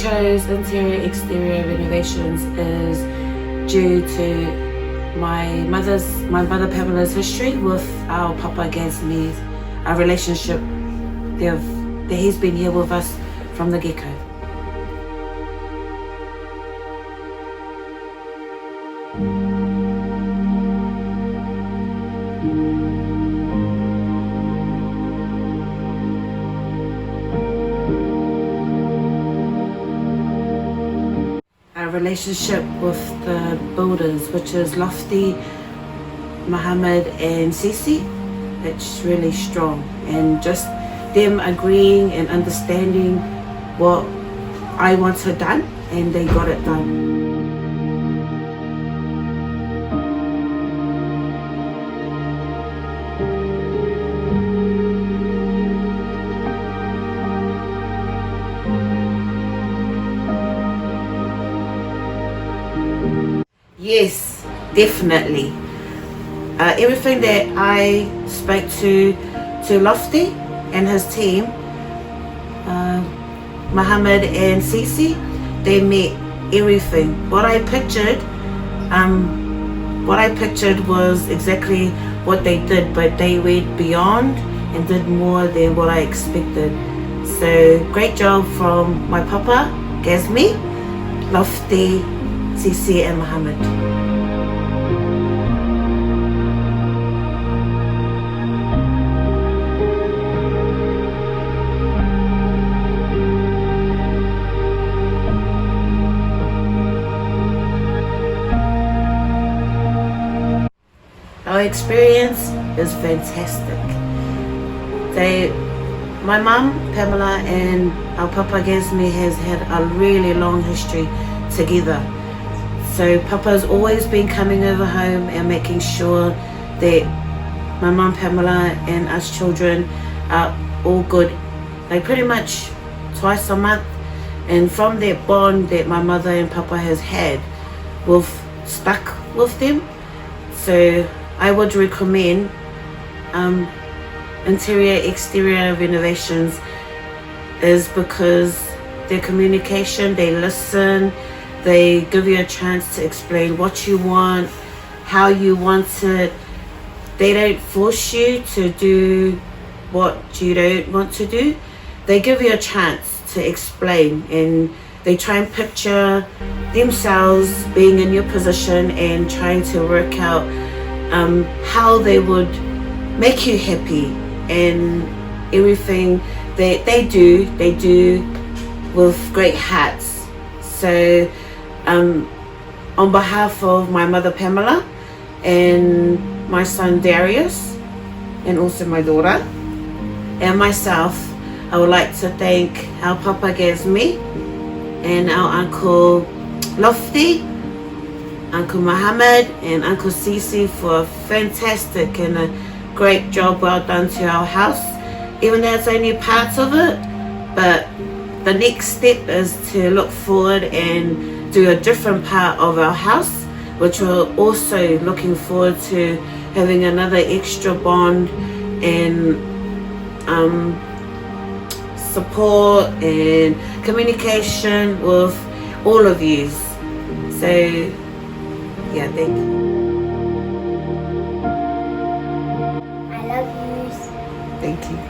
chose Interior Exterior Renovations is due to my mother Pamela's history with our Papa Gasmi's relationship. He's been here with us from the get-go. Our relationship with the builders, which is Lofty, Mohammed and Sisi, it's really strong, and just them agreeing and understanding what I wanted done, and they got it done. Yes, definitely. Everything that I spoke to Lofty and his team, Mohammed and Sisi, they met everything. What I pictured was exactly what they did, but they went beyond and did more than what I expected. So great job from my Papa, Gasmi, Lofty, Sisi and Mohammed. Our experience is fantastic. My mum, Pamela, and our Papa Gasmi has had a really long history together. So Papa's always been coming over home and making sure that my mum Pamela and us children are all good, like pretty much twice a month. And from that bond that my mother and Papa has had, we've stuck with them. So I would recommend Interior Exterior Renovations, is because their communication, they listen, they give you a chance to explain what you want, how you want it. They don't force you to do what you don't want to do. They give you a chance to explain, and they try and picture themselves being in your position and trying to work out how they would make you happy, and everything that they do with great hearts. So on behalf of my mother Pamela and my son Darius, and also my daughter and myself, I would like to thank our Papa Gasmi and our Uncle Lofty, Uncle Mohammed and Uncle Sisi for a fantastic and a great job well done to our house. Even though it's only parts of it, but the next step is to look forward and do a different part of our house, which we're also looking forward to having another extra bond and support and communication with all of you. So yeah, thank you. I love you. Thank you.